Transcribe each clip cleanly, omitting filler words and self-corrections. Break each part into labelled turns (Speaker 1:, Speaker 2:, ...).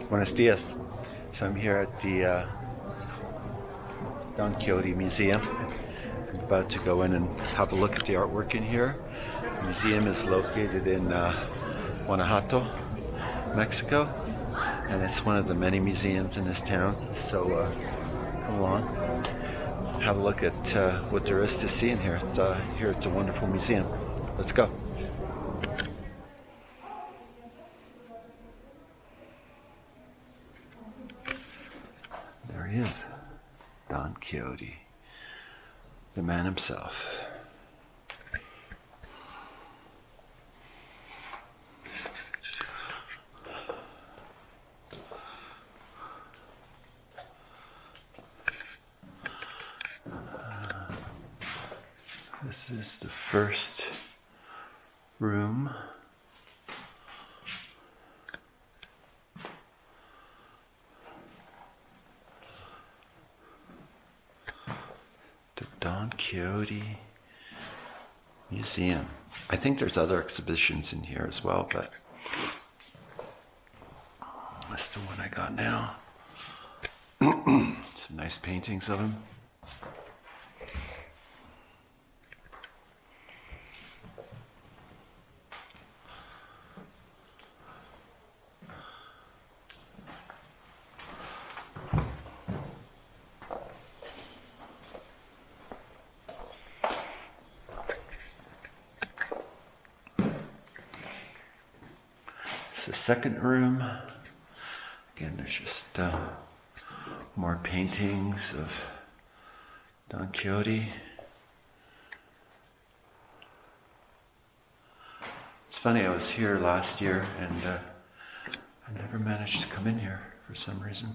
Speaker 1: Buenos dias. So I'm here at the Don Quixote Museum. I'm about to go in and have a look at the artwork in here. The museum is located in Guanajuato, Mexico, and it's one of the many museums in this town. So come along, have a look at what there is to see in here. It's a wonderful museum. Let's go. There he is, Don Quixote, the man himself. This is the first room. The Don Quixote Museum. I think there's other exhibitions in here as well, but that's the one I got now. Some nice paintings of him. The second room, again, there's just more paintings of Don Quixote. It's funny, I was here last year and I never managed to come in here for some reason.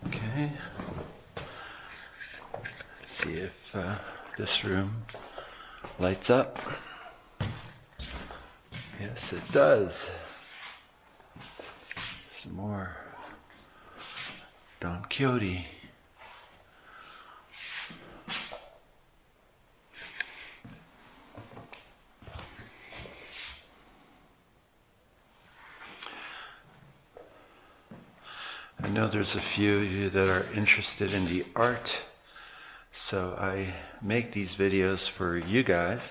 Speaker 1: Okay, let's see if this room lights up. Yes, it does. Some more Don Quixote. I know there's a few of you that are interested in the art, so I make these videos for you guys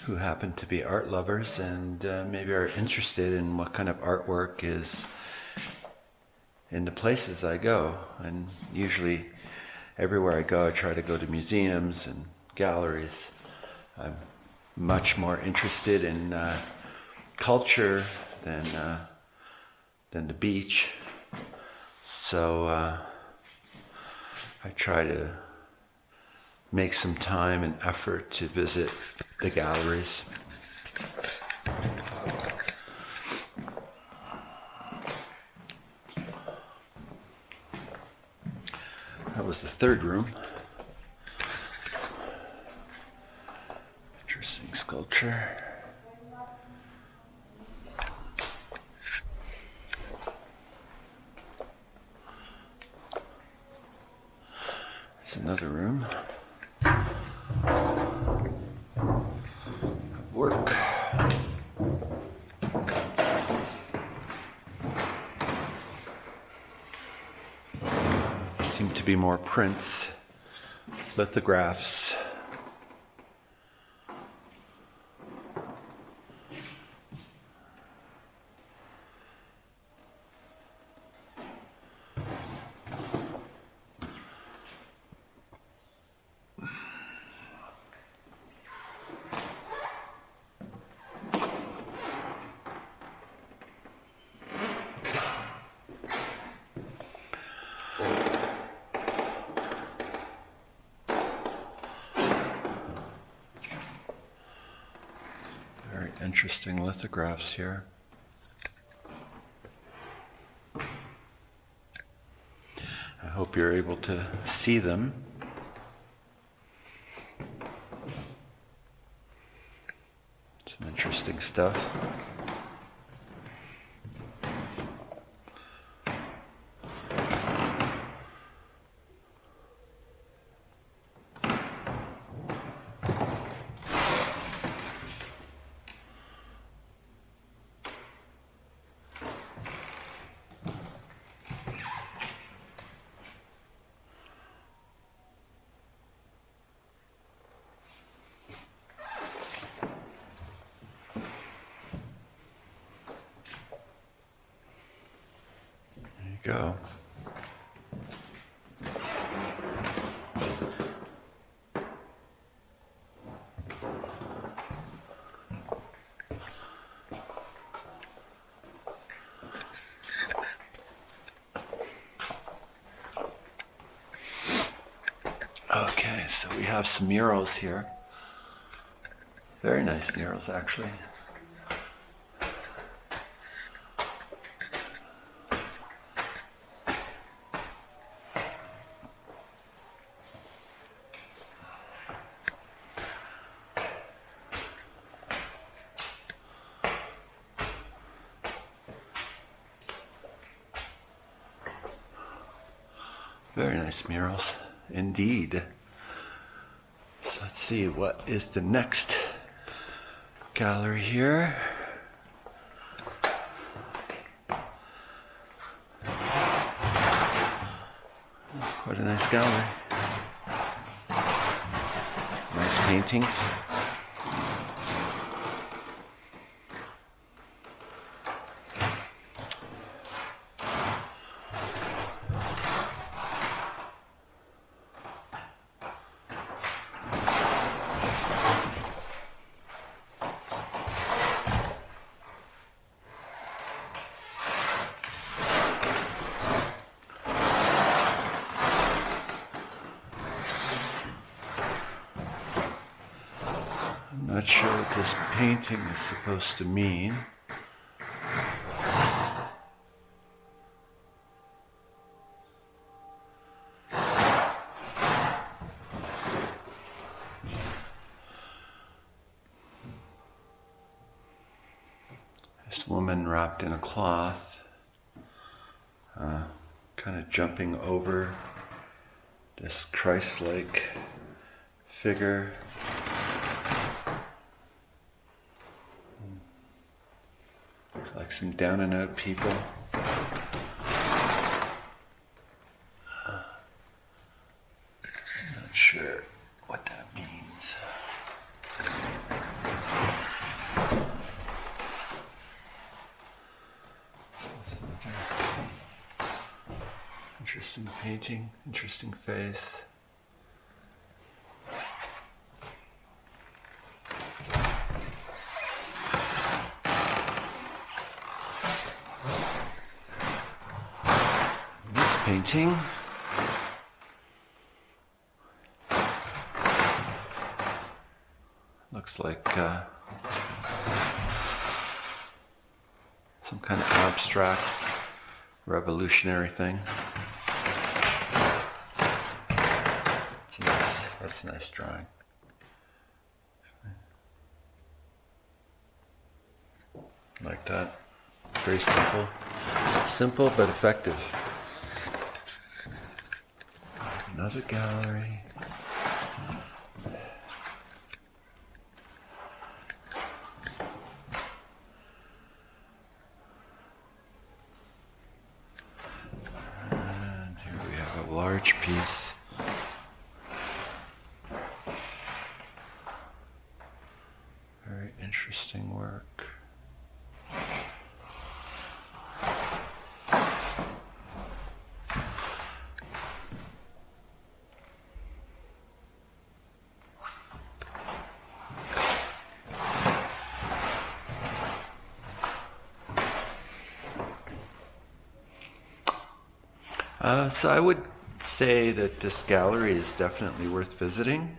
Speaker 1: who happen to be art lovers and maybe are interested in what kind of artwork is in the places I go. And usually everywhere I go, I try to go to museums and galleries. I'm much more interested in culture than the beach, so I try to make some time and effort to visit the galleries. That was the third room. Interesting sculpture. There's another room. Work. Seem to be more prints, lithographs. interesting lithographs here. I hope you're able to see them. Some interesting stuff. Go. Okay, so we have some murals here. Very nice murals, actually. Very nice murals, indeed. So let's see, what is the next gallery here? That's quite a nice gallery. Nice paintings. Not sure what this painting is supposed to mean. This woman wrapped in a cloth, kind of jumping over this Christ-like figure. Looks like some down and out people. Not sure what that means. Interesting painting, interesting face. This painting looks like some kind of abstract revolutionary thing. That's a nice drawing. Like that. Very simple. Simple but effective. Another gallery. And here we have a large piece. Very interesting work. So I would say that this gallery is definitely worth visiting.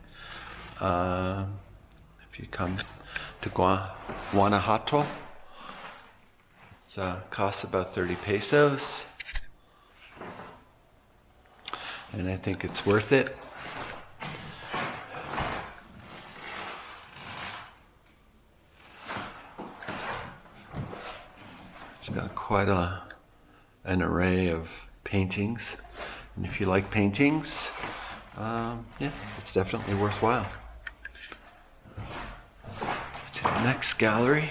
Speaker 1: If if you come to Guanajuato. It costs about 30 pesos, and I think it's worth it. It's got quite an array of paintings, and if you like paintings, yeah, it's definitely worthwhile. To the next gallery.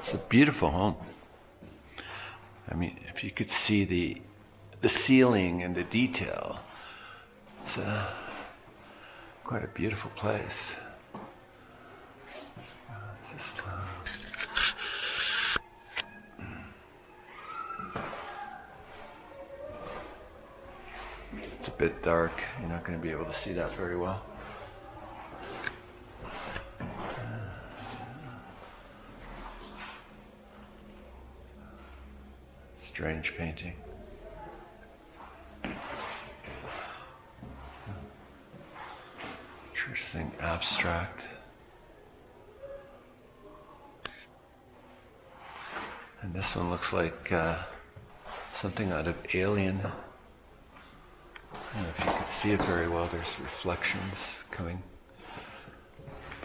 Speaker 1: It's a beautiful home. I mean, if you could see the ceiling and the detail, it's quite a beautiful place. It's a bit dark. You're not going to be able to see that very well. Strange painting. Interesting abstract. And this one looks like something out of Alien. I don't know if you can see it very well. There's reflections coming.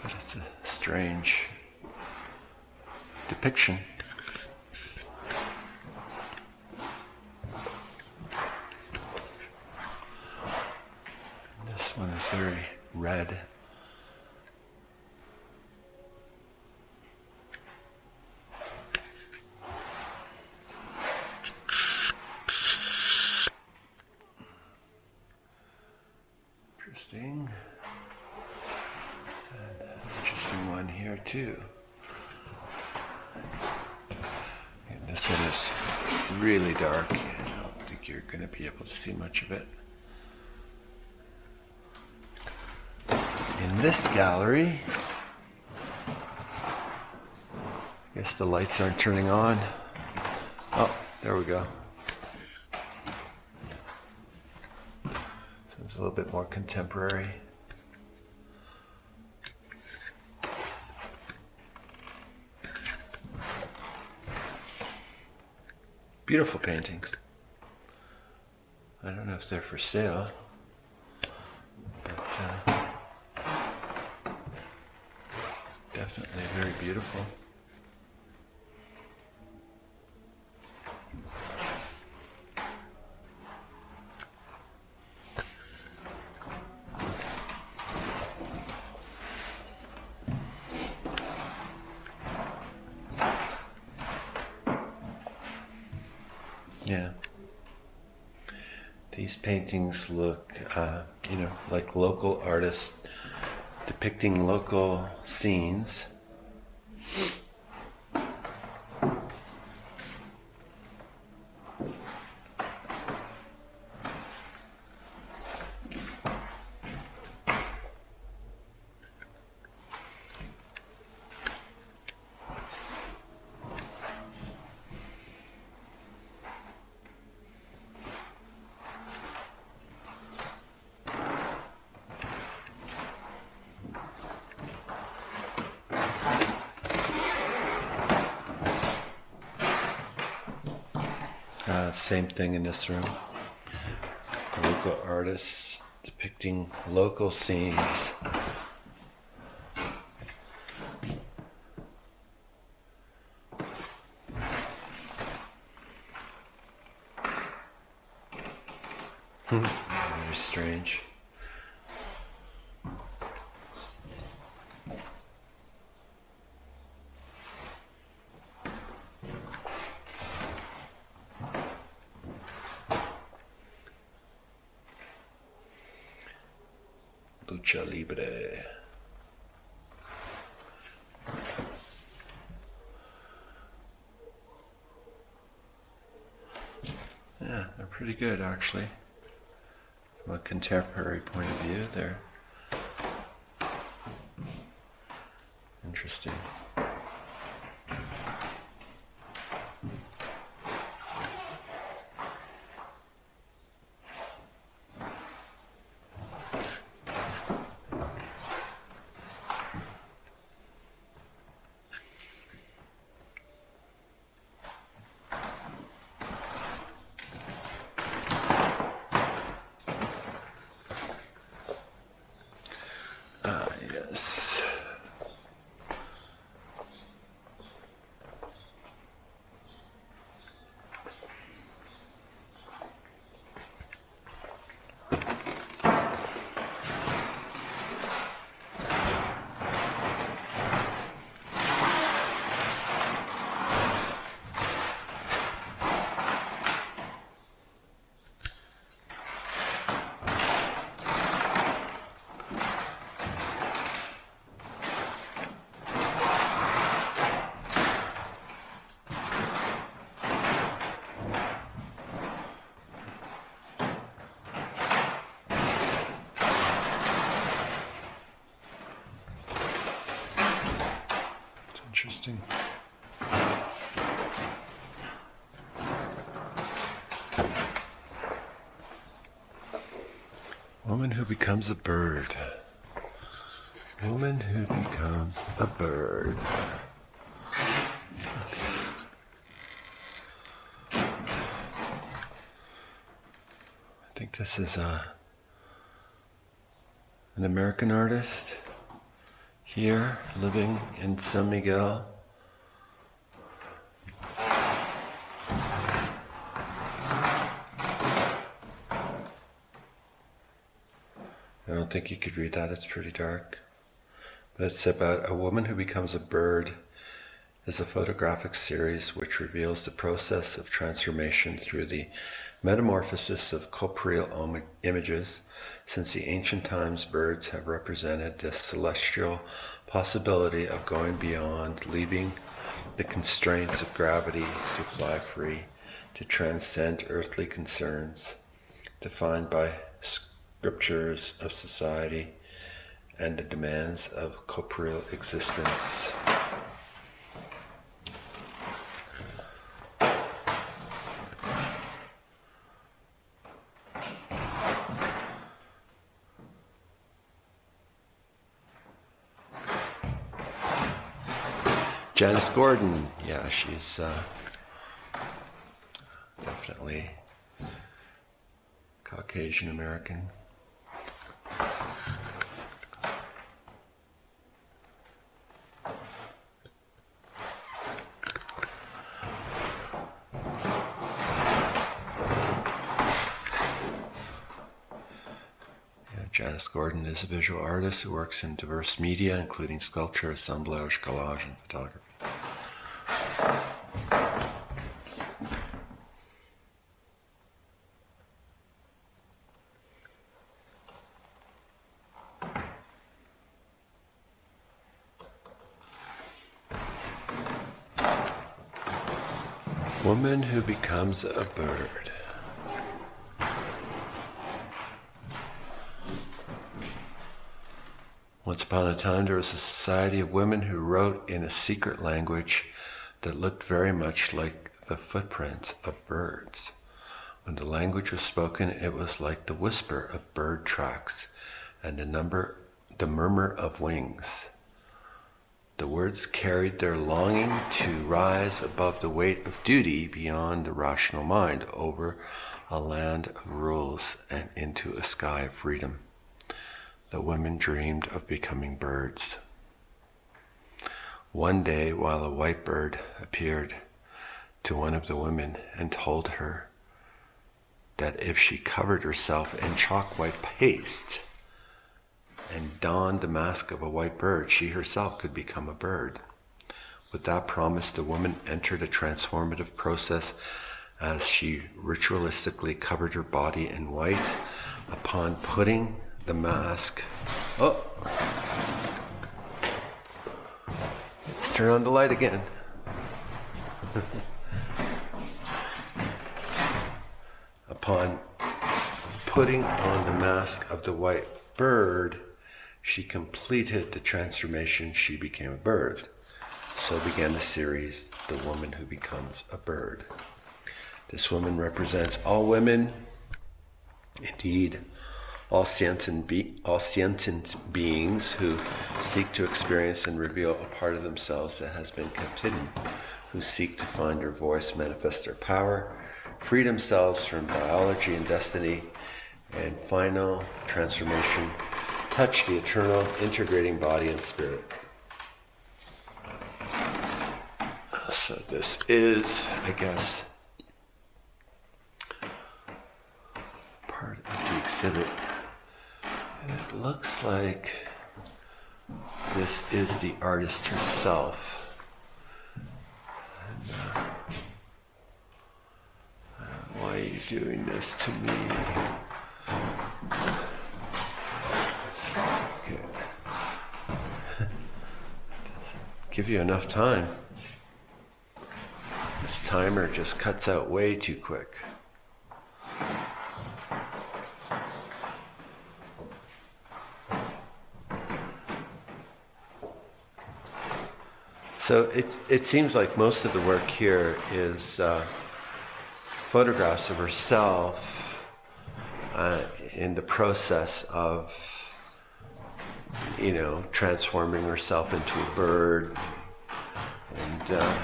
Speaker 1: But it's a strange depiction. This one is very red. Interesting. And an interesting one here too. And this one is really dark. I don't think you're going to be able to see much of it. In this gallery, I guess the lights aren't turning on. Oh, there we go. So it's a little bit more contemporary. Beautiful paintings. I don't know if they're for sale, but definitely very beautiful. Yeah. These paintings look, like local artists depicting local scenes. Same thing in this room. Local artists depicting local scenes. Very strange. Lucha Libre. Yeah, they're pretty good actually. From a contemporary point of view, they're interesting. Interesting. Woman who becomes a bird. Woman who becomes a bird. I think this is an American artist here living in San Miguel. I don't think you could read that, it's pretty dark. But it's about a woman who becomes a bird. Is a photographic series which reveals the process of transformation through the metamorphosis of corporeal images. Since the ancient times, birds have represented the celestial possibility of going beyond, leaving the constraints of gravity to fly free, to transcend earthly concerns, defined by scriptures of society and the demands of corporeal existence. Janice Gordon, yeah, she's definitely Caucasian American. Janice Gordon is a visual artist who works in diverse media, including sculpture, assemblage, collage, and photography. Woman who becomes a bird. Once upon a time, there was a society of women who wrote in a secret language that looked very much like the footprints of birds. When the language was spoken, it was like the whisper of bird tracks and the murmur of wings. The words carried their longing to rise above the weight of duty beyond the rational mind, over a land of rules and into a sky of freedom. The women dreamed of becoming birds. One day, while a white bird appeared to one of the women and told her that if she covered herself in chalk white paste and donned the mask of a white bird, she herself could become a bird. With that promise, the woman entered a transformative process as she ritualistically covered her body in white. Upon putting the mask, let's turn on the light again. Upon putting on the mask of the white bird, she completed the transformation. She became a bird. So began the series, The Woman Who Becomes a Bird. This woman represents all women, indeed, all sentient beings who seek to experience and reveal a part of themselves that has been kept hidden, who seek to find their voice, manifest their power, free themselves from biology and destiny, and final transformation, touch the eternal, integrating body and spirit. So this is, I guess, part of the exhibit. And it looks like this is the artist herself. And, why are you doing this to me? Okay. Give you enough time. This timer just cuts out way too quick. So it seems like most of the work here is photographs of herself in the process of, transforming herself into a bird and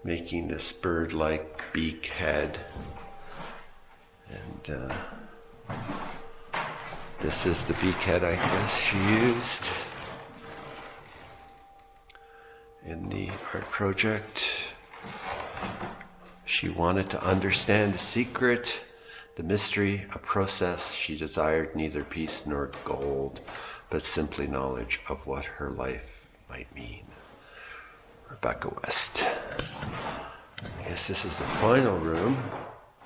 Speaker 1: making this bird-like beak head. And this is the beak head, I guess, she used in the art project. She wanted to understand the secret, the mystery, a process she desired neither peace nor gold, but simply knowledge of what her life might mean. Rebecca West. I guess this is the final room.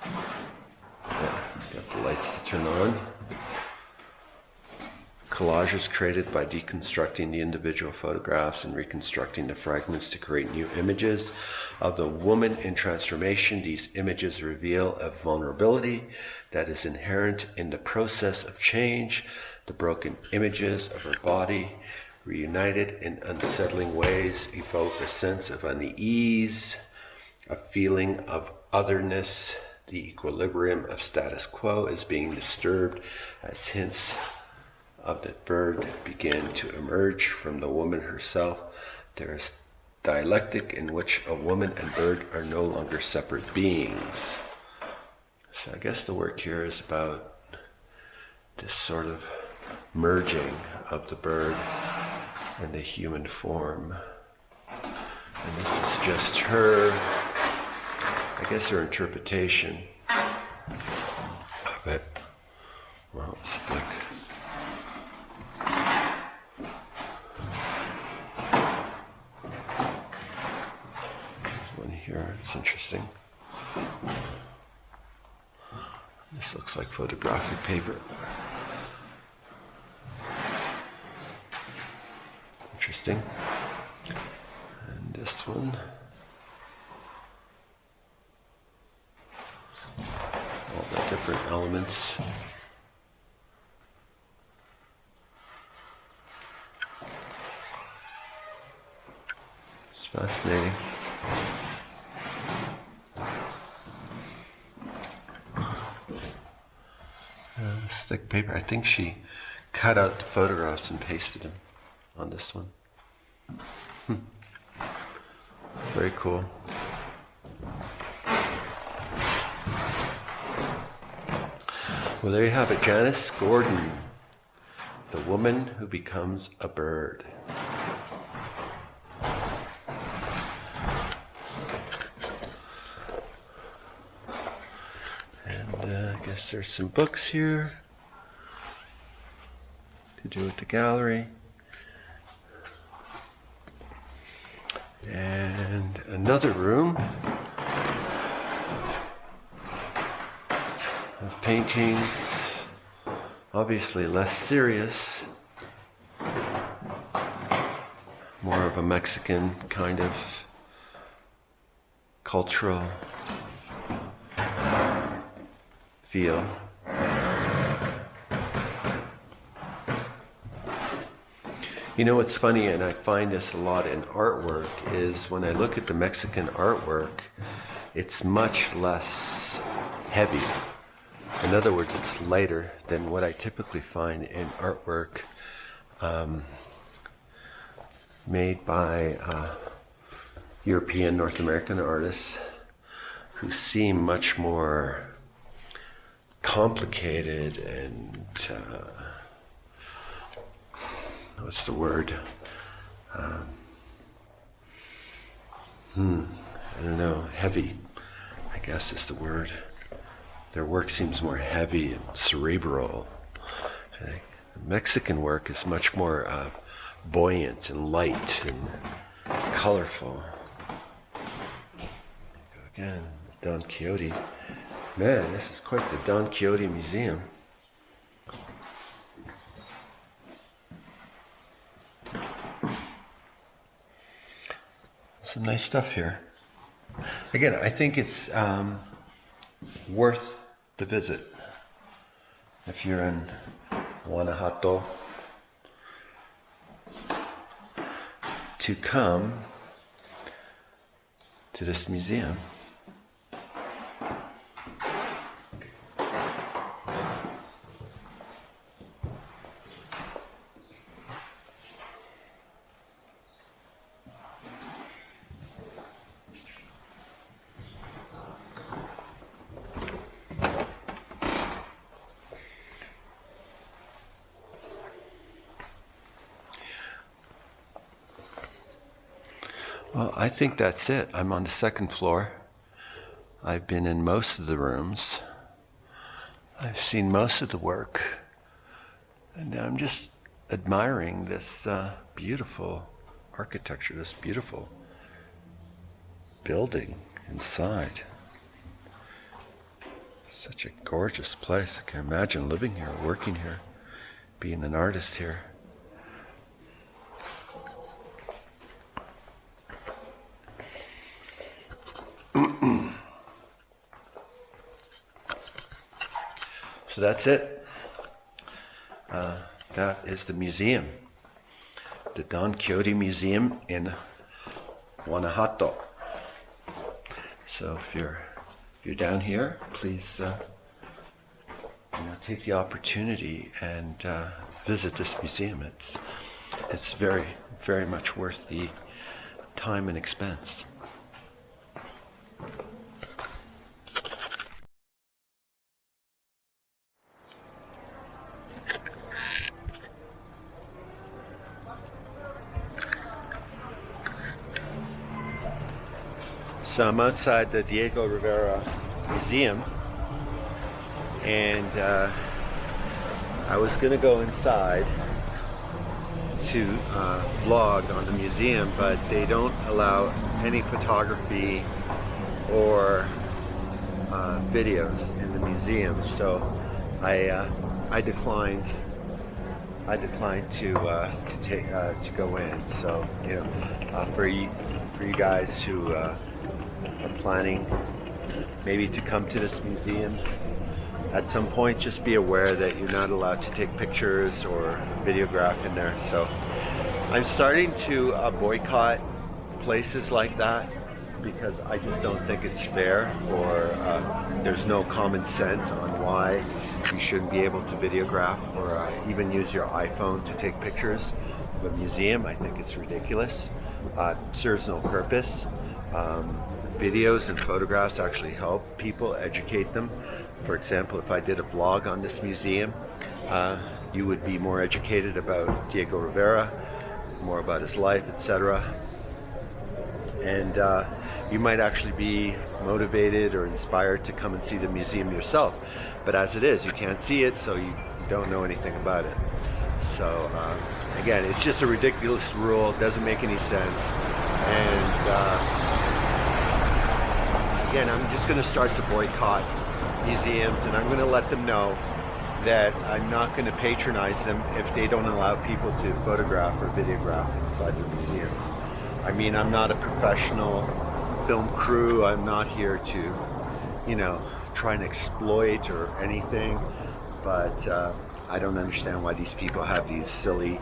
Speaker 1: Yeah, got the lights to turn on. Collages created by deconstructing the individual photographs and reconstructing the fragments to create new images of the woman in transformation. These images reveal a vulnerability that is inherent in the process of change. The broken images of her body, reunited in unsettling ways, evoke a sense of unease, a feeling of otherness. The equilibrium of status quo is being disturbed as hints of the bird begin to emerge from the woman herself. There is dialectic in which a woman and bird are no longer separate beings. So I guess the work here is about this sort of merging of the bird and the human form. And this is just her, I guess, her interpretation of it. Well, it's like here, it's interesting. This looks like photographic paper. Interesting. And this one. All the different elements. It's fascinating. Thick paper. I think she cut out the photographs and pasted them on this one. Very cool. Well, there you have it. Janice Gordon, the woman who becomes a bird. And I guess there's some books here to do with the gallery. And another room of paintings, obviously less serious, more of a Mexican kind of cultural feel. You know what's funny, and I find this a lot in artwork, is when I look at the Mexican artwork, it's much less heavy. In other words, it's lighter than what I typically find in artwork made by European, North American artists who seem much more complicated and what's the word? I don't know, heavy, I guess is the word. Their work seems more heavy and cerebral. The Mexican work is much more buoyant and light and colorful. Again, Don Quixote. Man, this is quite the Don Quixote museum. Some nice stuff here. Again, I think it's worth the visit if you're in Guanajuato to come to this museum. Well, I think that's it. I'm on the second floor. I've been in most of the rooms. I've seen most of the work. And I'm just admiring this beautiful architecture, this beautiful building inside. Such a gorgeous place. I can imagine living here, working here, being an artist here. So that's it. That is the museum, the Don Quixote Museum in Guanajuato. So if you're down here, please take the opportunity and visit this museum. It's very, very much worth the time and expense. So I'm outside the Diego Rivera Museum, and I was going to go inside to vlog on the museum, but they don't allow any photography or videos in the museum, so I declined to go in. So for you guys who are planning maybe to come to this museum at some point, just be aware that you're not allowed to take pictures or videograph in there. So I'm starting to boycott places like that because I just don't think it's fair, or there's no common sense on why you shouldn't be able to videograph or even use your iPhone to take pictures of a museum. I think it's ridiculous. Serves no purpose. Videos and photographs actually help people, educate them. For example, if I did a vlog on this museum, you would be more educated about Diego Rivera, more about his life, etc. And you might actually be motivated or inspired to come and see the museum yourself. But as it is, you can't see it, so you don't know anything about it. So again, it's just a ridiculous rule. It doesn't make any sense. And again, I'm just going to start to boycott museums, and I'm going to let them know that I'm not going to patronize them if they don't allow people to photograph or videograph inside their museums. I mean, I'm not a professional film crew. I'm not here to, try and exploit or anything, but I don't understand why these people have these silly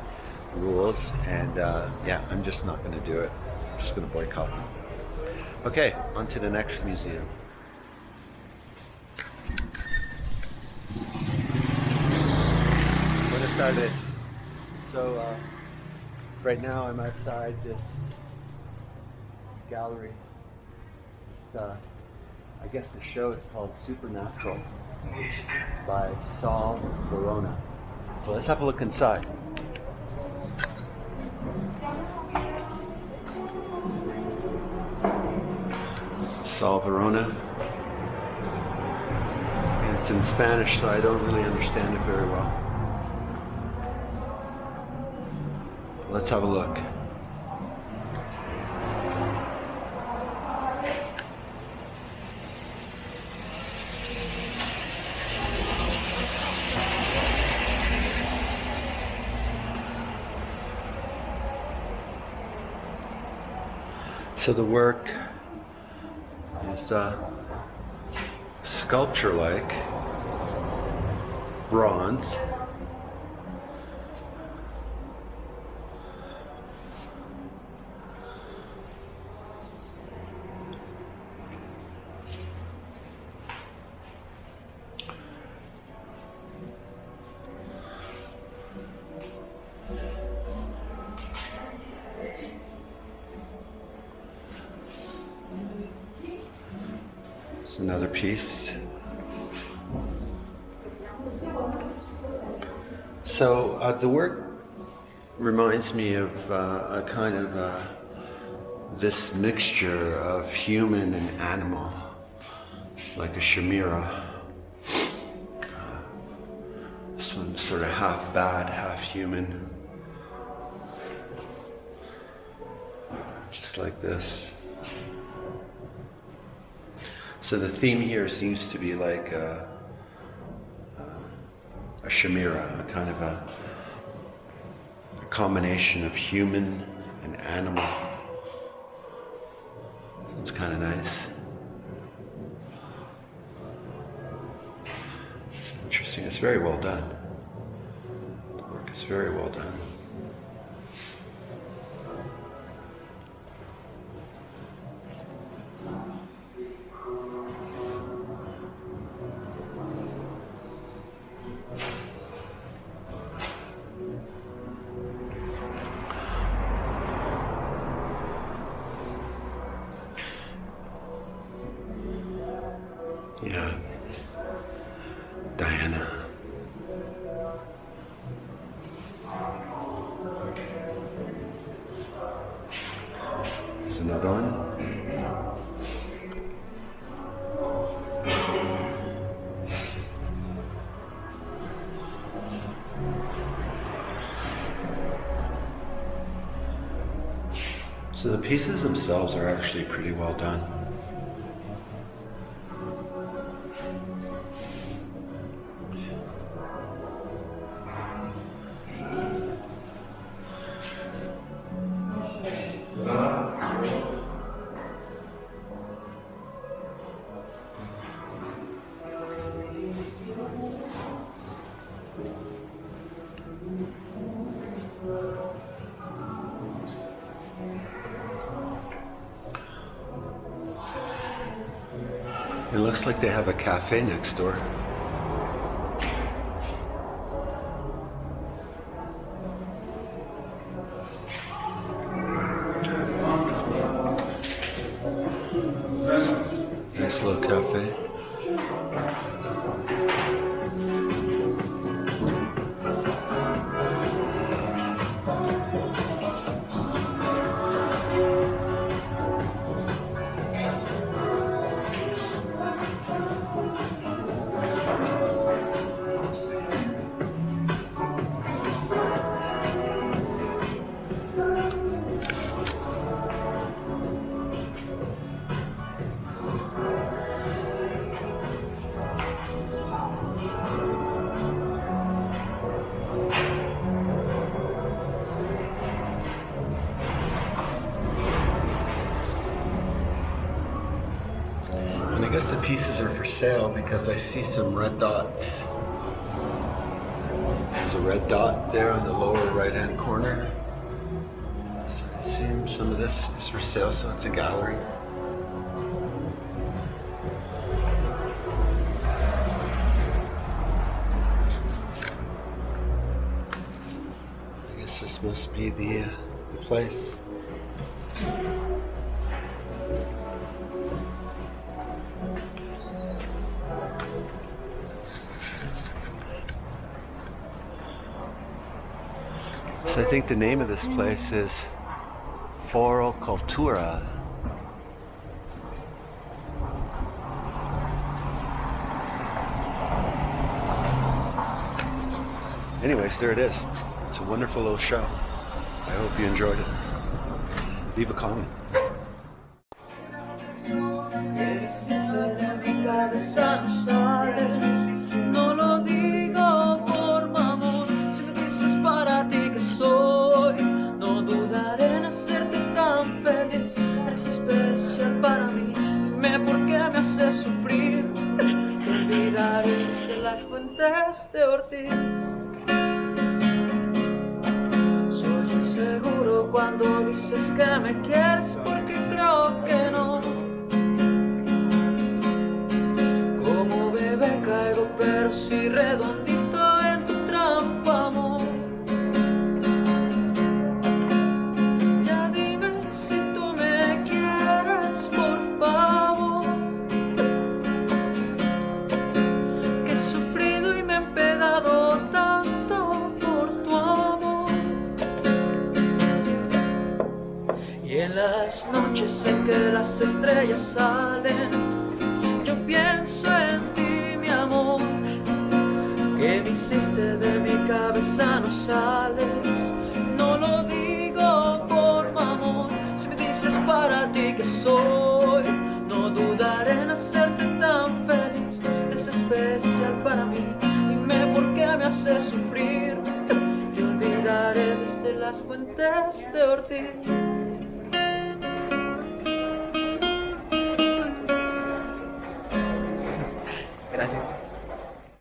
Speaker 1: rules, and I'm just not going to do it. I'm just going to boycott them. Okay, on to the next museum. Buenas tardes. So right now I'm outside this gallery. It's, I guess the show is called Supernatural by Saul Verona. So let's have a look inside. Saul Verona, and it's in Spanish, so I don't really understand it very well. Let's have a look. So the work is sculpture-like, bronze, It's another piece. So the work reminds me of a kind of this mixture of human and animal, like a chimera. This one's sort of half bat, half human. Just like this. So the theme here seems to be like a chimera, a kind of a combination of human and animal. It's kind of nice. It's interesting. It's very well done. The work is very well done. Yeah, Diana. There's another one. So the pieces themselves are actually pretty well done. It looks like they have a cafe next door. Nice little cafe. And I guess the pieces are for sale because I see some red dots. There's a red dot there on the lower right hand corner. So I assume some of this is for sale, so it's a gallery. I guess this must be the place. So I think the name of this place is Foro Cultura. Anyways, there it is. It's a wonderful little show. I hope you enjoyed it. Leave a comment.
Speaker 2: No lo digo por mamón, si me dices para ti que soy, no dudaré en hacerte tan feliz. Eres especial para mí, dime por qué me haces sufrir. Te olvidaré de las fuentes de Ortiz. Soy inseguro cuando dices que me quieres, porque creo que no. Como bebé caigo, pero sí redondito en tu trampa, amor. Ya dime si tú me quieres, por favor. las noches en que las estrellas salen, yo pienso en ti, mi amor, que me hiciste de mi cabeza, no sales. No lo digo por mamón, si me dices para ti que soy, no dudaré en hacerte tan feliz. Es especial para mí, dime por qué me haces sufrir. Te olvidaré desde las fuentes de Ortiz.
Speaker 3: Gracias.